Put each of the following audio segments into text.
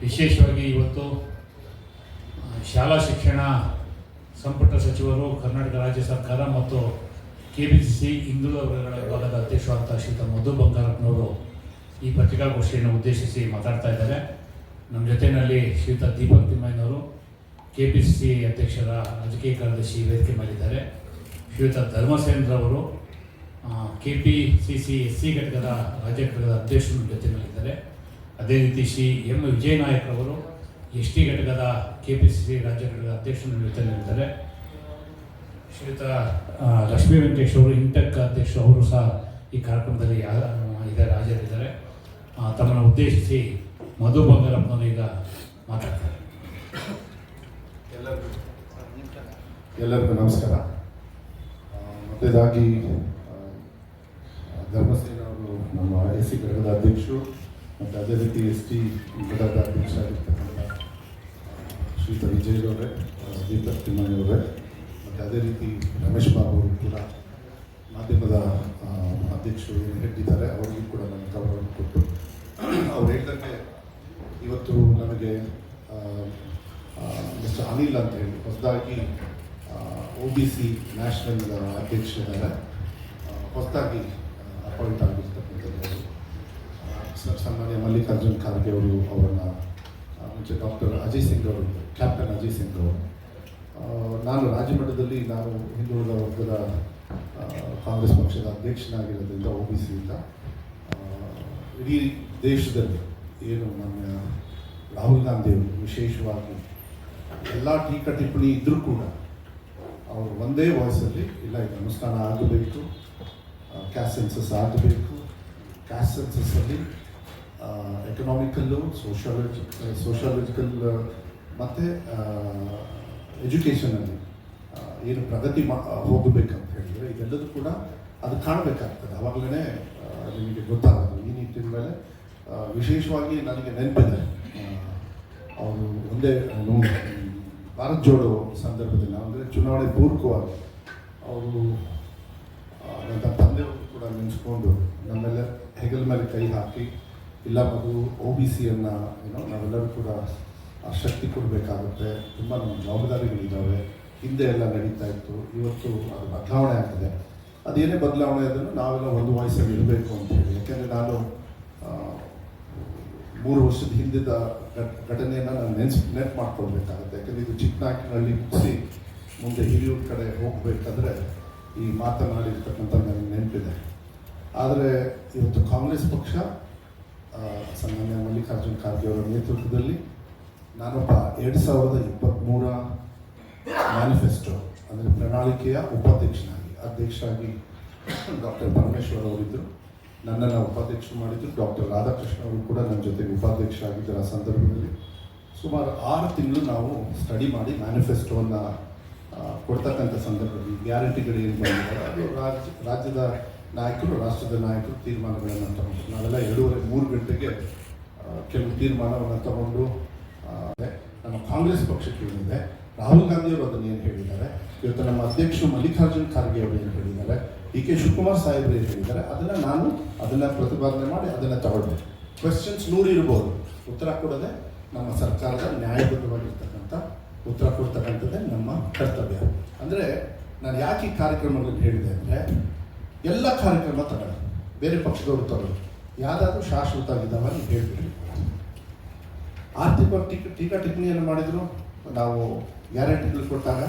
ವಿಶೇಷವಾಗಿ ಇವತ್ತು ಶಾಲಾ ಶಿಕ್ಷಣ ಸಂಪುಟ ಸಚಿವರು, ಕರ್ನಾಟಕ ರಾಜ್ಯ ಸರ್ಕಾರ ಮತ್ತು KPCC ಹಿಂದುಳಿದ ವರ್ಗಗಳ ವಿಭಾಗದ ಅಧ್ಯಕ್ಷರಾದ ಶ್ರೀಯುತ ಮಧು ಬಂಗಾರಪ್ಪನವರು ಈ ಪತ್ರಿಕಾಗೋಷ್ಠಿಯನ್ನು ಉದ್ದೇಶಿಸಿ ಮಾತಾಡ್ತಾ ಇದ್ದಾರೆ. ನಮ್ಮ ಜೊತೆಯಲ್ಲಿ ಶ್ರೀಯುತ ದೀಪಕ್ ತಿಮ್ಮಯ್ಯನವರು, KPCC ಅಧ್ಯಕ್ಷರ ರಾಜಕೀಯ ಕಾರ್ಯದರ್ಶಿ ವೇದಿಕೆ ಮಾಡಿದ್ದಾರೆ. ಶ್ರೀಯುತ ಧರ್ಮಸೇಂದ್ರ ಅವರು KPCC SC ಘಟಕದ ರಾಜ್ಯ ಘಟಕದ ಅಧ್ಯಕ್ಷರ ಜೊತೆಯಲ್ಲಿದ್ದಾರೆ. ಅದೇ ರೀತಿ ಶ್ರೀ ಎಂ ವಿಜಯನಾಯಕ್ ಅವರು ST ಘಟಕದ KPCC ರಾಜ್ಯ ಘಟಕದ ಅಧ್ಯಕ್ಷರ ಜೊತೆಯಲ್ಲಿದ್ದಾರೆ. ಶ್ರೀಯುತ ಲಕ್ಷ್ಮೀ ವೆಂಕಟೇಶ್ ಅವರು ಇಂಟೆಕ್ ಅಧ್ಯಕ್ಷರು, ಅವರು ಸಹ ಈ ಕಾರ್ಯಕ್ರಮದಲ್ಲಿ ಹಾಜರಿದ್ದಾರೆ. ತಮ್ಮನ್ನು ಉದ್ದೇಶಿಸಿ ಮಧು ಬಂಗಾರಪ್ಪನವರು ಈಗ ಮಾತಾಡ್ತಾರೆ. ಎಲ್ಲರಿಗೂ ನಮಸ್ಕಾರ. ಮೊದಲಾಗಿ ಧರ್ಮಸೇನ ಅವರು ನಮ್ಮ SC ಘಟಕದ ಅಧ್ಯಕ್ಷರು ಮತ್ತು ಅದೇ ರೀತಿ ST ಘಟಕದ ಅಧ್ಯಕ್ಷರಾಗಿರ್ತಕ್ಕಂಥ ಶ್ರೀಯುತ ವಿಜಯರವರೇ, ದೀಪಕ್ ತಿಮ್ಮಯ್ಯವರೇ, ಮತ್ತು ಅದೇ ರೀತಿ ರಮೇಶ್ ಬಾಬು ಅವರು ಕೂಡ ಮಾಧ್ಯಮದ ಅಧ್ಯಕ್ಷರು ಏನು ಹೇಳಿದ್ದಾರೆ, ಅವರಿಗೂ ಕೂಡ ನಾನು ಗೌರವವನ್ನು ಕೊಟ್ಟು ಅವ್ರು ಹೇಳಿದಂತೆ ಇವತ್ತು ನಮಗೆ ಮಿಸ್ಟರ್ ಅನಿಲ್ ಅಂತ ಹೇಳಿ ಹೊಸದಾಗಿ OBC ನ್ಯಾಷನಲ್ ಅಧ್ಯಕ್ಷರಿದ್ದಾರೆ, ಹೊಸದಾಗಿ ಅಪಾಯಿಂಟ್ ಆಗಿರ್ತಕ್ಕಂಥದ್ದು. ಸನ್ಮಾನ್ಯ ಮಲ್ಲಿಕಾರ್ಜುನ್ ಖರ್ಗೆ ಅವರು, ಅವರನ್ನು ಮುಂಚೆ ಡಾಕ್ಟರ್ ಅಜಯ್ ಸಿಂಗ್ ಅವರು, ಕ್ಯಾಪ್ಟನ್ ಅಜಯ್ ಸಿಂಗ್ ಅವರು. ನಾನು ರಾಜ್ಯ ಮಟ್ಟದಲ್ಲಿ ನಾನು ಹಿಂದುಳಿದ ವರ್ಗದ ಕಾಂಗ್ರೆಸ್ ಪಕ್ಷದ ಅಧ್ಯಕ್ಷನಾಗಿರೋದ್ರಿಂದ OBCಯಿಂದ ಇಡೀ ದೇಶದಲ್ಲಿ ಏನು ನಮ್ಮ ರಾಹುಲ್ ಗಾಂಧಿ ಅವರು ವಿಶೇಷವಾಗಿ ಎಲ್ಲ ಟೀಕಾ ಟಿಪ್ಪಣಿ ಇದ್ದರೂ ಕೂಡ ಅವರು ಒಂದೇ ವಾಯ್ಸಲ್ಲಿ ಇಲ್ಲ, ಇದು ಅನುಷ್ಠಾನ ಆಗಬೇಕು, ಕ್ಯಾಸ್ಟ್ ಸೆನ್ಸಸ್ ಆಗಬೇಕು, ಕ್ಯಾಸ್ಟ್ ಸೆನ್ಸಸ್ಸಲ್ಲಿ ಎಕನಾಮಿಕಲ್ಲು, ಸೋಷಾಲಜಿಕಲ್ ಮತ್ತು ಎಜುಕೇಷನಲ್ಲಿ ಏನು ಪ್ರಗತಿ ಹೋಗಬೇಕಂತ ಹೇಳಿದರೆ ಇದೆಲ್ಲದೂ ಕೂಡ ಅದು ಕಾಣಬೇಕಾಗ್ತದೆ. ಆವಾಗಲೇ ನಿಮಗೆ ಗೊತ್ತಾಗೋದು. ಈ ನಿಟ್ಟಿನ ಮೇಲೆ ವಿಶೇಷವಾಗಿ ನನಗೆ ನೆನಪಿದೆ, ಅವರು ಒಂದೇ ಭಾರತ್ ಜೋಡೋ ಸಂದರ್ಭದಲ್ಲಿ, ಅಂದರೆ ಚುನಾವಣೆ ಪೂರ್ವಕವಾಗಿ ಅವರು ನನ್ನ ತಂದೆಯವರು ಕೂಡ ನೆನೆಸ್ಕೊಂಡು ನಮ್ಮೆಲ್ಲ ಹೆಗಲ ಮೇಲೆ ಕೈ ಹಾಕಿ, ಇಲ್ಲ ಮಗು OBCಯನ್ನು ನಾವೆಲ್ಲರೂ ಕೂಡ ಆ ಶಕ್ತಿ ಕೊಡಬೇಕಾಗುತ್ತೆ, ತುಂಬ ನಮ್ಮ ಜವಾಬ್ದಾರಿಗಳಿದ್ದಾವೆ, ಹಿಂದೆ ಎಲ್ಲ ನಡೀತಾ ಇತ್ತು, ಇವತ್ತು ಅದು ಬದಲಾವಣೆ ಆಗ್ತದೆ, ಅದೇನೇ ಬದಲಾವಣೆ ಅದನ್ನು ನಾವೆಲ್ಲ ಒಂದು ವಾಯ್ಸಲ್ಲಿ ಇರಬೇಕು ಅಂತ ಹೇಳಿ. ಯಾಕೆಂದರೆ ನಾನು 3 ವರ್ಷದ ಹಿಂದಿದ್ದ ಘಟನೆಯನ್ನು ನಾನು ನೆನಪು ಮಾಡ್ಕೊಳ್ಬೇಕಾಗುತ್ತೆ. ಯಾಕೆಂದರೆ ಇದು ಚಿಕ್ಕನಾಯಕನಹಳ್ಳಿ ಮುಗಿಸಿ ಮುಂದೆ ಹಿರಿಯೂರು ಕಡೆ ಹೋಗಬೇಕಾದ್ರೆ ಈ ಮಾತನಾಡಿರ್ತಕ್ಕಂಥ ನನಗೆ ನೆನಪಿದೆ. ಆದರೆ ಇವತ್ತು ಕಾಂಗ್ರೆಸ್ ಪಕ್ಷ ಸನ್ಮಾನ್ಯ ಮಲ್ಲಿಕಾರ್ಜುನ್ ಖರ್ಗೆ ಅವರ ನೇತೃತ್ವದಲ್ಲಿ ನಾನೊಬ್ಬ 2023 ಮ್ಯಾನಿಫೆಸ್ಟೋ ಅಂದರೆ ಪ್ರಣಾಳಿಕೆಯ ಅಧ್ಯಕ್ಷರಾಗಿ ಡಾಕ್ಟರ್ ಪರಮೇಶ್ವರ್ ಅವರಿದ್ದರು, ನನ್ನನ್ನು ಉಪಾಧ್ಯಕ್ಷರು ಮಾಡಿದರು. ಡಾಕ್ಟರ್ ರಾಧಾಕೃಷ್ಣ ಅವರು ಕೂಡ ನನ್ನ ಜೊತೆಗೆ ಉಪಾಧ್ಯಕ್ಷರಾಗಿದ್ದರು. ಆ ಸಂದರ್ಭದಲ್ಲಿ ಸುಮಾರು 6 ತಿಂಗಳು ನಾವು ಸ್ಟಡಿ ಮಾಡಿ ಮ್ಯಾನಿಫೆಸ್ಟೋವನ್ನು ಕೊಡ್ತಕ್ಕಂಥ ಸಂದರ್ಭದಲ್ಲಿ ಗ್ಯಾರಂಟಿಗಳು ಏನು ಬಂದಿದ್ದಾರೆ ಅದು ರಾಜ್ಯದ ನಾಯಕರು, ರಾಷ್ಟ್ರದ ನಾಯಕರು ತೀರ್ಮಾನಗಳನ್ನು ತಗೊಂಡು ನಾವೆಲ್ಲ 2:30-3 ಗಂಟೆಗೆ ಕೆಲವು ತೀರ್ಮಾನವನ್ನು ತಗೊಂಡು ನಮ್ಮ ಕಾಂಗ್ರೆಸ್ ಪಕ್ಷಕ್ಕೆ ಏನಿದೆ, ರಾಹುಲ್ ಗಾಂಧಿಯವರು ಅದನ್ನು ಏನು ಹೇಳಿದ್ದಾರೆ, ಇವತ್ತು ನಮ್ಮ ಅಧ್ಯಕ್ಷರು ಮಲ್ಲಿಕಾರ್ಜುನ್ ಖರ್ಗೆ ಅವರು ಏನು ಹೇಳಿದ್ದಾರೆ, DK ಶಿವಕುಮಾರ್ ಸಾಹೇಬರು ಏನು ಹೇಳಿದ್ದಾರೆ, ಅದನ್ನು ಪ್ರತಿಪಾದನೆ ಮಾಡಿ ಅದನ್ನು ತಗೊಳ್ಬೇಕು. ಕ್ವೆಶ್ಚನ್ಸ್ 100 ಇರ್ಬೋದು, ಉತ್ತರ ಕೊಡೋದೆ ನಮ್ಮ ಸರ್ಕಾರದ ನ್ಯಾಯಬದ್ಧವಾಗಿರ್ತಕ್ಕಂಥ ಉತ್ತರ ಕೊಡ್ತಕ್ಕಂಥದ್ದೇ ನಮ್ಮ ಕರ್ತವ್ಯ. ಅಂದರೆ ನಾನು ಯಾಕೆ ಈ ಕಾರ್ಯಕ್ರಮಗಳನ್ನು ಹೇಳಿದೆ ಅಂದರೆ, ಎಲ್ಲ ಕಾರ್ಯಕ್ರಮ ತಗೊಳ್ಳಿ, ಬೇರೆ ಪಕ್ಷದವರು ತಗೊಳ್ಳಿ, ಯಾವುದಾದ್ರೂ ಶಾಶ್ವತವಾಗಿದ್ದಾವೆ ನೀವು ಹೇಳ್ಬಿಡಿ. ಆರ್ಥಿಕ ಟೀಕಾ ಟಿಪ್ಪಣಿಯನ್ನು ಮಾಡಿದರು ನಾವು ಗ್ಯಾರಂಟಿಗಳು ಕೊಟ್ಟಾಗ.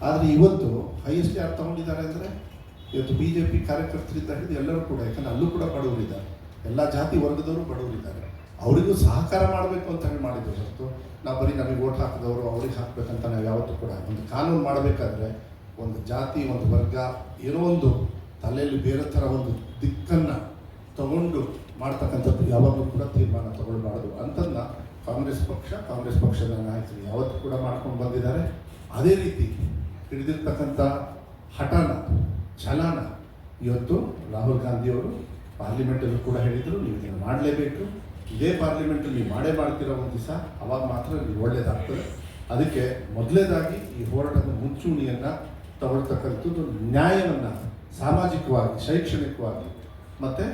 ಆದರೆ ಇವತ್ತು ಹೈಯೆಸ್ಟ್ ಯಾರು ತಗೊಂಡಿದ್ದಾರೆ ಅಂದರೆ ಇವತ್ತು BJP ಕಾರ್ಯಕರ್ತರಿಂದ ಹಿಡಿದು ಎಲ್ಲರೂ ಕೂಡ, ಯಾಕಂದರೆ ಅಲ್ಲೂ ಕೂಡ ಬಡವರಿದ್ದಾರೆ, ಎಲ್ಲ ಜಾತಿ ವರ್ಗದವರು ಬಡವರಿದ್ದಾರೆ, ಅವರಿಗೂ ಸಹಕಾರ ಮಾಡಬೇಕು ಅಂತ ಹೇಳಿ ಮಾಡಿದ್ರು ಹೊರತು ನಾವು ಬರೀ ನಮಗೆ ವೋಟ್ ಹಾಕಿದವರು ಅವ್ರಿಗೆ ಹಾಕಬೇಕಂತ ನಾವು ಯಾವತ್ತೂ ಕೂಡ. ಒಂದು ಕಾನೂನು ಮಾಡಬೇಕಾದ್ರೆ ಒಂದು ಜಾತಿ, ಒಂದು ವರ್ಗ, ಏನೋ ಒಂದು ತಲೆಯಲ್ಲಿ ಬೇರೆ ಥರ ಒಂದು ದಿಕ್ಕನ್ನು ತಗೊಂಡು ಮಾಡ್ತಕ್ಕಂಥದ್ದು ಯಾವಾಗಲೂ ಕೂಡ ತೀರ್ಮಾನ ತಗೊಳ್ಬಾರ್ದು ಅಂತನ್ನ ಕಾಂಗ್ರೆಸ್ ಪಕ್ಷದ ನಾಯಕರು ಯಾವತ್ತೂ ಕೂಡ ಮಾಡ್ಕೊಂಡು ಬಂದಿದ್ದಾರೆ. ಅದೇ ರೀತಿ ಹಿಡಿದಿರ್ತಕ್ಕಂಥ ಹಠನ, ಛಲನ ಇವತ್ತು ರಾಹುಲ್ ಗಾಂಧಿಯವರು ಪಾರ್ಲಿಮೆಂಟಲ್ಲೂ ಕೂಡ ಹೇಳಿದರು, ನೀವು ಇದನ್ನು ಮಾಡಲೇಬೇಕು, ಇದೇ ಪಾರ್ಲಿಮೆಂಟಲ್ಲಿ ನೀವು ಮಾಡ್ತೀರೋ ಒಂದು ದಿವಸ, ಅವಾಗ ಮಾತ್ರ ನೀವು ಒಳ್ಳೆಯದಾಗ್ತದೆ. ಅದಕ್ಕೆ ಮೊದಲೇದಾಗಿ ಈ ಹೋರಾಟದ ಮುಂಚೂಣಿಯನ್ನು ತಗೊಳ್ತಕ್ಕಂಥದ್ದು ನ್ಯಾಯವನ್ನು ಸಾಮಾಜಿಕವಾಗಿ, ಶೈಕ್ಷಣಿಕವಾಗಿ ಮತ್ತು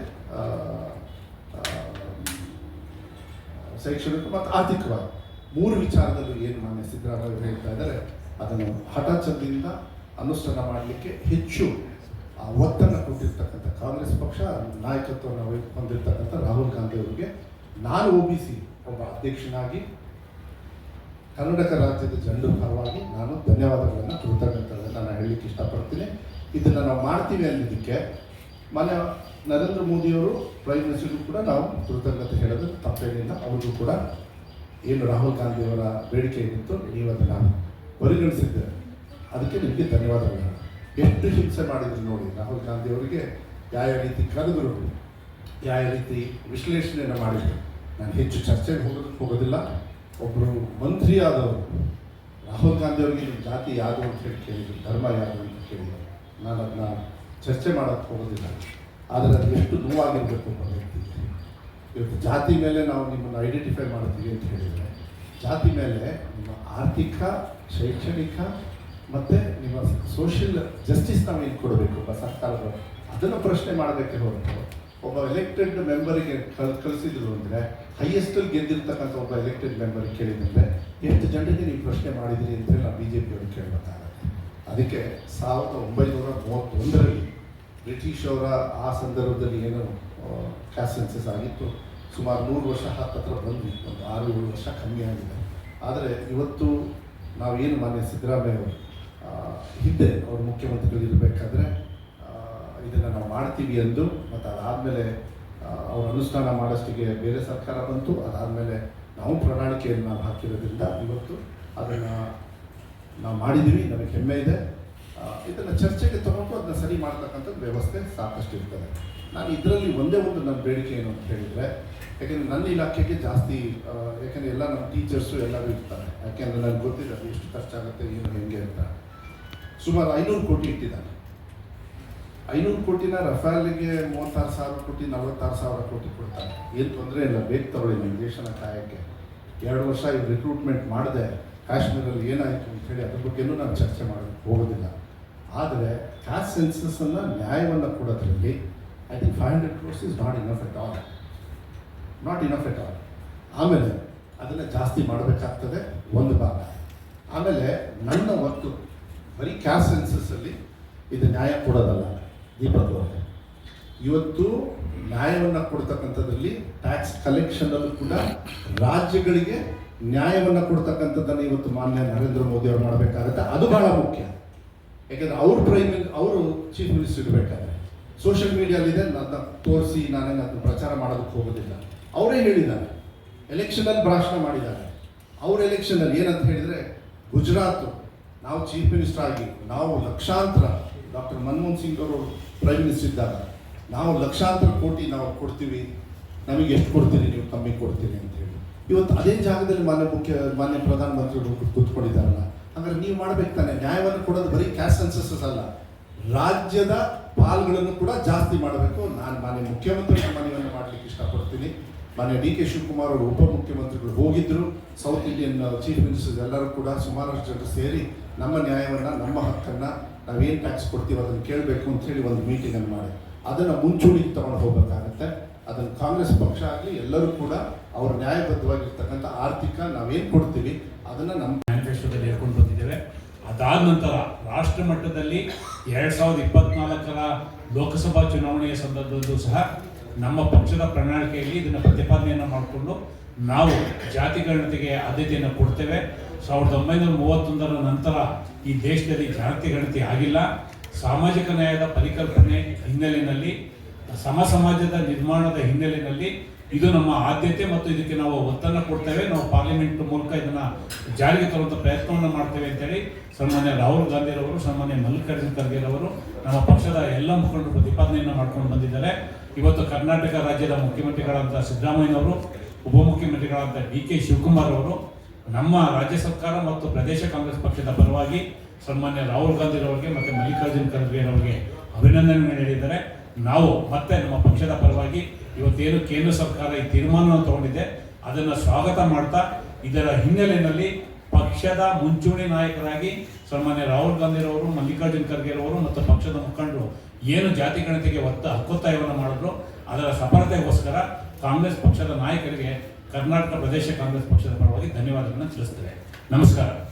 ಶೈಕ್ಷಣಿಕ ಮತ್ತು ಆರ್ಥಿಕವಾಗಿ 3 ವಿಚಾರದಲ್ಲೂ ಏನು ಮಾನ್ಯ ಸಿದ್ದರಾಮಯ್ಯ ಹೇಳ್ತಾ ಇದ್ದಾರೆ ಅದನ್ನು ಹಠಾಚದಿಂದ ಅನುಷ್ಠಾನ ಮಾಡಲಿಕ್ಕೆ ಹೆಚ್ಚು ಒತ್ತನ್ನು ಕೊಟ್ಟಿರ್ತಕ್ಕಂಥ ಕಾಂಗ್ರೆಸ್ ಪಕ್ಷ ನಾಯಕತ್ವವನ್ನು ಹೊಂದಿರತಕ್ಕಂಥ ರಾಹುಲ್ ಗಾಂಧಿ ಅವರಿಗೆ ನಾನು OBC ಒಬ್ಬ ಅಧ್ಯಕ್ಷನಾಗಿ ಕರ್ನಾಟಕ ರಾಜ್ಯದ ಜನರ ಪರವಾಗಿ ನಾನು ಧನ್ಯವಾದಗಳನ್ನು ಕೃತಜ್ಞತೆಗಳನ್ನು ನಾನು ಹೇಳಲಿಕ್ಕೆ ಇಷ್ಟಪಡ್ತೀನಿ. ಇದನ್ನು ನಾವು ಮಾಡ್ತೀವಿ ಅನ್ನೋದಕ್ಕೆ ಮಾನ್ಯ ನರೇಂದ್ರ ಮೋದಿಯವರು ಪ್ರೈಮ್ ಮಿನಿಸ್ಟರ್ಗೂ ಕೂಡ ನಾವು ಕೃತಜ್ಞತೆ ಹೇಳೋದು ತಪ್ಪೇನಿಲ್ಲ. ಅವ್ರಿಗೂ ಕೂಡ ಏನು ರಾಹುಲ್ ಗಾಂಧಿಯವರ ಬೇಡಿಕೆ ಏನಿತ್ತು ನೀವು ಅದನ್ನು ಪರಿಗಣಿಸಿದ್ದೇವೆ, ಅದಕ್ಕೆ ನಿಮಗೆ ಧನ್ಯವಾದಗಳು. ಎಷ್ಟು ಹಿಂಸೆ ಮಾಡಿದ್ರು ನೋಡಿ ರಾಹುಲ್ ಗಾಂಧಿ ಅವರಿಗೆ, ಯಾವ ರೀತಿ ಕರೆದರು, ಯಾವ ರೀತಿ ವಿಶ್ಲೇಷಣೆಯನ್ನು ಮಾಡಿದರು. ನಾನು ಹೆಚ್ಚು ಚರ್ಚೆಗೆ ಹೋಗೋದಿಲ್ಲ. ಒಬ್ಬರು ಮಂತ್ರಿ ಆದವರು ರಾಹುಲ್ ಗಾಂಧಿ ಅವರಿಗೆ ನಿಮ್ಮ ಜಾತಿ ಯಾವುದು ಅಂತ ಹೇಳಿ ಕೇಳಿದರು, ಧರ್ಮ ಯಾವುದು ಅಂತ ಕೇಳಿದರು. ನಾನು ಅದನ್ನ ಚರ್ಚೆ ಮಾಡೋಕ್ಕೆ ಹೋಗೋದಿಲ್ಲ. ಆದರೆ ಅದು ಎಷ್ಟು ನೋವಾಗಿರಬೇಕು ಒಬ್ಬ ವ್ಯಕ್ತಿಗೆ. ಇವತ್ತು ಜಾತಿ ಮೇಲೆ ನಾವು ನಿಮ್ಮನ್ನು ಐಡೆಂಟಿಫೈ ಮಾಡ್ತೀವಿ ಅಂತ ಹೇಳಿದರೆ, ಜಾತಿ ಮೇಲೆ ನಿಮ್ಮ ಆರ್ಥಿಕ, ಶೈಕ್ಷಣಿಕ ಮತ್ತು ನಿಮ್ಮ ಸೋಷಿಯಲ್ ಜಸ್ಟಿಸ್ ನಾವು ಏನು ಕೊಡಬೇಕು ಒಬ್ಬ ಸರ್ಕಾರದವರು, ಅದನ್ನು ಪ್ರಶ್ನೆ ಮಾಡಬೇಕೆ ಹೊರತು ಒಬ್ಬ ಎಲೆಕ್ಟೆಡ್ ಮೆಂಬರಿಗೆ ಕಳಿಸಿದ್ರು ಅಂದರೆ ಹೈಯೆಸ್ಟಲ್ಲಿ ಗೆದ್ದಿರ್ತಕ್ಕಂಥ ಒಬ್ಬ ಎಲೆಕ್ಟೆಡ್ ಮೆಂಬರಿಗೆ ಕೇಳಿದ್ರೆ ಎಷ್ಟು ಜನರಿಗೆ ನೀವು ಪ್ರಶ್ನೆ ಮಾಡಿದಿರಿ ಅಂತೇಳಿ ನಾವು BJP ಅವ್ರಿಗೆ ಕೇಳಬೇಕಾಗುತ್ತೆ. ಅದಕ್ಕೆ 1931ರಲ್ಲಿ ಬ್ರಿಟಿಷ್ ಅವರ ಆ ಸಂದರ್ಭದಲ್ಲಿ ಏನು ಕ್ಯಾಸ್ಟ್ ಸೆನ್ಸಸ್ ಆಗಿತ್ತು, ಸುಮಾರು 100 ವರ್ಷ ಹತ್ತಿರ ಬಂದ್ವಿ, ಒಂದು 6-7 ವರ್ಷ ಕಮ್ಮಿ ಆಗಿದೆ. ಆದರೆ ಇವತ್ತು ನಾವೇನು ಮಾನ್ಯ ಸಿದ್ದರಾಮಯ್ಯ ಅವರು ಹಿಂದೆ ಅವರು ಮುಖ್ಯಮಂತ್ರಿಗಳು ಇರಬೇಕಾದ್ರೆ ಇದನ್ನು ನಾವು ಮಾಡ್ತೀವಿ ಎಂದು, ಮತ್ತು ಅದಾದಮೇಲೆ ಅವರು ಅನುಷ್ಠಾನ ಮಾಡೋಷ್ಟಿಗೆ ಬೇರೆ ಸರ್ಕಾರ ಬಂತು. ಅದಾದಮೇಲೆ ನಾವು ಪ್ರಣಾಳಿಕೆಯನ್ನು ನಾವು ಹಾಕಿರೋದ್ರಿಂದ ಇವತ್ತು ಅದನ್ನು ನಾವು ಮಾಡಿದ್ದೀವಿ, ನಮಗೆ ಹೆಮ್ಮೆ ಇದೆ. ಇದನ್ನು ಚರ್ಚೆಗೆ ತಗೊಂಡು ಅದನ್ನ ಸರಿ ಮಾಡ್ತಕ್ಕಂಥದ್ದು ವ್ಯವಸ್ಥೆ ಸಾಕಷ್ಟು ಇರ್ತದೆ. ನಾನು ಇದರಲ್ಲಿ ಒಂದೇ ಒಂದು ನನ್ನ ಬೇಡಿಕೆ ಏನು ಅಂತ ಹೇಳಿದರೆ, ಯಾಕೆಂದರೆ ನನ್ನ ಇಲಾಖೆಗೆ ಜಾಸ್ತಿ, ಯಾಕೆಂದರೆ ಎಲ್ಲ ನಮ್ಮ ಟೀಚರ್ಸು ಎಲ್ಲರೂ ಇರ್ತಾರೆ. ಯಾಕೆಂದರೆ ನನಗೆ ಗೊತ್ತಿದೆ ಅದು ಎಷ್ಟು ಖರ್ಚಾಗುತ್ತೆ, ಏನು ಹೆಂಗೆ ಅಂತ. ಸುಮಾರು 500 ಕೋಟಿ ಇಟ್ಟಿದ್ದಾನೆ. 500 ಕೋಟಿನ ರಫೇಲ್ಗೆ 36,000 ಕೋಟಿ 46,000 ಕೋಟಿ ಕೊಡ್ತಾರೆ. ಏನು ತೊಂದರೆ ಇಲ್ಲ, ಬೇಗ ತಗೊಳ್ಳಿ ನಮ್ಮ ದೇಶನ ಕಾಯಕ್ಕೆ. 2 ವರ್ಷ ಇವ್ರು ರಿಕ್ರೂಟ್ಮೆಂಟ್ ಮಾಡಿದೆ, ಕಾಶ್ಮೀರಲ್ಲಿ ಏನಾಯಿತು ಅಂಥೇಳಿ ಅದ್ರ ಬಗ್ಗೆನೂ ನಾನು ಚರ್ಚೆ ಮಾಡೋಕ್ಕೆ ಹೋಗೋದಿಲ್ಲ. ಆದರೆ ಕ್ಯಾಸ್ಟ್ ಸೆನ್ಸಸ್ಸನ್ನು ನ್ಯಾಯವನ್ನು ಕೊಡೋದ್ರಲ್ಲಿ I think 500 crores is not enough at all. ಆಮೇಲೆ ಅದನ್ನು ಜಾಸ್ತಿ ಮಾಡಬೇಕಾಗ್ತದೆ ಒಂದು ಭಾಗ. ಆಮೇಲೆ ನನ್ನ ಒತ್ತು ಬರೀ ಕ್ಯಾಸ್ಟ್ ಸೆನ್ಸಸ್ಸಲ್ಲಿ ಇದು ನ್ಯಾಯ ಕೊಡೋದಲ್ಲ ದೀಪಕ್ ಅವರೇ. ಇವತ್ತು ನ್ಯಾಯವನ್ನು ಕೊಡ್ತಕ್ಕಂಥದ್ರಲ್ಲಿ ಟ್ಯಾಕ್ಸ್ ಕಲೆಕ್ಷನಲ್ಲೂ ಕೂಡ ರಾಜ್ಯಗಳಿಗೆ ನ್ಯಾಯವನ್ನು ಕೊಡ್ತಕ್ಕಂಥದ್ದನ್ನು ಇವತ್ತು ಮಾನ್ಯ ನರೇಂದ್ರ ಮೋದಿ ಅವರು ಮಾಡಬೇಕಾಗುತ್ತೆ. ಅದು ಬಹಳ ಮುಖ್ಯ. ಯಾಕೆಂದರೆ ಅವರು ಚೀಫ್ ಮಿನಿಸ್ಟರ್ ಇರಬೇಕಾದ್ರೆ ಸೋಷಿಯಲ್ ಮೀಡಿಯಾಲಿದೆ, ನನ್ನ ತೋರಿಸಿ ನಾನೇನು ಅದನ್ನು ಪ್ರಚಾರ ಮಾಡೋದಕ್ಕೆ ಹೋಗೋದಿಲ್ಲ. ಅವರೇ ಹೇಳಿದ್ದಾರೆ, ಎಲೆಕ್ಷನಲ್ಲಿ ಭಾಷಣ ಮಾಡಿದ್ದಾರೆ. ಅವ್ರ ಎಲೆಕ್ಷನಲ್ಲಿ ಏನಂತ ಹೇಳಿದರೆ, ಗುಜರಾತ್ ನಾವು ಚೀಫ್ ಮಿನಿಸ್ಟರ್ ಆಗಿ ನಾವು ಲಕ್ಷಾಂತರ, ಡಾಕ್ಟರ್ ಮನಮೋಹನ್ ಸಿಂಗ್ ಅವರು ಪ್ರೈಮ್ ಮಿನಿಸ್ಟರ್ ಇದ್ದಾಗ ನಾವು ಲಕ್ಷಾಂತರ ಕೋಟಿ ನಾವು ಕೊಡ್ತೀವಿ, ನಮಗೆ ಎಷ್ಟು ಕೊಡ್ತೀರಿ ನೀವು, ಕಮ್ಮಿ ಕೊಡ್ತೀರಿ ಅಂತೇಳಿ. ಇವತ್ತು ಅದೇ ಜಾಗದಲ್ಲಿ ಮಾನ್ಯ ಪ್ರಧಾನಮಂತ್ರಿಗಳು ಕೂತ್ಕೊಂಡಿದ್ದಾರಲ್ಲ. ಹಾಗಾದ್ರೆ ನೀವು ಮಾಡಬೇಕು ತಾನೆ, ನ್ಯಾಯವನ್ನು ಕೊಡೋದು ಬರೀ ಕ್ಯಾಸ್ಟ್ ಸೆನ್ಸಸ್ ಅಲ್ಲ, ರಾಜ್ಯದ ಪಾಲ್ಗಳನ್ನು ಕೂಡ ಜಾಸ್ತಿ ಮಾಡಬೇಕು. ನಾನು ಮಾನ್ಯ ಮುಖ್ಯಮಂತ್ರಿಗಳ ಮನವಿಯನ್ನು ಮಾಡಲಿಕ್ಕೆ ಇಷ್ಟಪಡ್ತೀನಿ. ಮಾನ್ಯ DK ಶಿವಕುಮಾರ್ ಅವರು ಉಪಮುಖ್ಯಮಂತ್ರಿಗಳು ಹೋಗಿದ್ದರು, ಸೌತ್ ಇಂಡಿಯನ್ ಚೀಫ್ ಮಿನಿಸ್ಟರ್ಸ್ ಎಲ್ಲರೂ ಕೂಡ ಸುಮಾರಷ್ಟು ಜನರು ಸೇರಿ ನಮ್ಮ ನ್ಯಾಯವನ್ನು, ನಮ್ಮ ಹಕ್ಕನ್ನು, ನಾವೇನು ಟ್ಯಾಕ್ಸ್ ಕೊಡ್ತೀವಿ ಅದನ್ನು ಕೇಳಬೇಕು ಅಂಥೇಳಿ ಒಂದು ಮೀಟಿಂಗನ್ನು ಮಾಡಿ ಅದನ್ನು ಮುಂಚೂಣಿಗೆ ತಗೊಂಡು ಹೋಗಬೇಕಾಗತ್ತೆ. ಅದನ್ನು ಕಾಂಗ್ರೆಸ್ ಪಕ್ಷ ಆಗಲಿ ಎಲ್ಲರೂ ಕೂಡ ಅವ್ರ ನ್ಯಾಯಬದ್ಧವಾಗಿರ್ತಕ್ಕಂಥ ಆರ್ಥಿಕ ನಾವೇನು ಕೊಡ್ತೀವಿ ಅದನ್ನು ನಮ್ಮ ಮ್ಯಾನಿಫೆಸ್ಟೋದಲ್ಲಿ ಹೇಳ್ಕೊಂಡು ಬಂದಿದ್ದೇವೆ. ಅದಾದ ನಂತರ ರಾಷ್ಟ್ರ ಮಟ್ಟದಲ್ಲಿ 2024ರ ಲೋಕಸಭಾ ಚುನಾವಣೆಯ ಸಂದರ್ಭದಲ್ಲೂ ಸಹ ನಮ್ಮ ಪಕ್ಷದ ಪ್ರಣಾಳಿಕೆಯಲ್ಲಿ ಇದನ್ನು ಪ್ರತಿಪಾದನೆಯನ್ನು ಮಾಡಿಕೊಂಡು ನಾವು ಜಾತಿ ಗಣತಿಗೆ ಆದ್ಯತೆಯನ್ನು ಕೊಡ್ತೇವೆ. 1931ರ ನಂತರ ಈ ದೇಶದಲ್ಲಿ ಜಾತಿ ಗಣತಿ ಆಗಿಲ್ಲ. ಸಾಮಾಜಿಕ ನ್ಯಾಯದ ಪರಿಕಲ್ಪನೆ ಹಿನ್ನೆಲೆಯಲ್ಲಿ, ಸಮ ಸಮಾಜದ ನಿರ್ಮಾಣದ ಹಿನ್ನೆಲೆಯಲ್ಲಿ ಇದು ನಮ್ಮ ಆದ್ಯತೆ ಮತ್ತು ಇದಕ್ಕೆ ನಾವು ಒತ್ತನ್ನು ಕೊಡ್ತೇವೆ. ನಾವು ಪಾರ್ಲಿಮೆಂಟ್ ಮೂಲಕ ಇದನ್ನು ಜಾರಿಗೆ ತರುವಂಥ ಪ್ರಯತ್ನವನ್ನು ಮಾಡ್ತೇವೆ ಅಂತೇಳಿ ಸನ್ಮಾನ್ಯ ರಾಹುಲ್ ಗಾಂಧಿರವರು, ಸನ್ಮಾನ್ಯ ಮಲ್ಲಿಕಾರ್ಜುನ ಖರ್ಗೆ ಅವರು, ನಮ್ಮ ಪಕ್ಷದ ಎಲ್ಲ ಮುಖಂಡರು ಪ್ರತಿಪಾದನೆಯನ್ನು ಮಾಡ್ಕೊಂಡು ಬಂದಿದ್ದಾರೆ. ಇವತ್ತು ಕರ್ನಾಟಕ ರಾಜ್ಯದ ಮುಖ್ಯಮಂತ್ರಿಗಳಾದಂಥ ಸಿದ್ದರಾಮಯ್ಯನವರು, ಉಪಮುಖ್ಯಮಂತ್ರಿಗಳಾದಂಥ DK ಶಿವಕುಮಾರ್ ಅವರು ನಮ್ಮ ರಾಜ್ಯ ಸರ್ಕಾರ ಮತ್ತು ಪ್ರದೇಶ ಕಾಂಗ್ರೆಸ್ ಪಕ್ಷದ ಪರವಾಗಿ ಸನ್ಮಾನ್ಯ ರಾಹುಲ್ ಗಾಂಧಿರವರಿಗೆ ಮತ್ತು ಮಲ್ಲಿಕಾರ್ಜುನ ಖರ್ಗೆ ಅವರಿಗೆ ಅಭಿನಂದನೆ ನೀಡಿದ್ದಾರೆ. ನಾವು ಮತ್ತೆ ನಮ್ಮ ಪಕ್ಷದ ಪರವಾಗಿ ಇವತ್ತೇನು ಕೇಂದ್ರ ಸರ್ಕಾರ ಈ ತೀರ್ಮಾನವನ್ನು ತಗೊಂಡಿದೆ ಅದನ್ನು ಸ್ವಾಗತ ಮಾಡ್ತಾ, ಇದರ ಹಿನ್ನೆಲೆಯಲ್ಲಿ ಪಕ್ಷದ ಮುಂಚೂಣಿ ನಾಯಕರಾಗಿ ಸನ್ಮಾನ್ಯ ರಾಹುಲ್ ಗಾಂಧಿರವರು, ಮಲ್ಲಿಕಾರ್ಜುನ ಖರ್ಗೆರವರು ಮತ್ತು ಪಕ್ಷದ ಮುಖಂಡರು ಏನು ಜಾತಿ ಗಣತಿಗೆ ಹಕ್ಕೊತ್ತಾಯವನ್ನು ಮಾಡಿದ್ರು ಅದರ ಸಫಲತೆಗೋಸ್ಕರ ಕಾಂಗ್ರೆಸ್ ಪಕ್ಷದ ನಾಯಕರಿಗೆ ಕರ್ನಾಟಕ ಪ್ರದೇಶ ಕಾಂಗ್ರೆಸ್ ಪಕ್ಷದ ಪರವಾಗಿ ಧನ್ಯವಾದಗಳನ್ನು ತಿಳಿಸ್ತೇವೆ. ನಮಸ್ಕಾರ.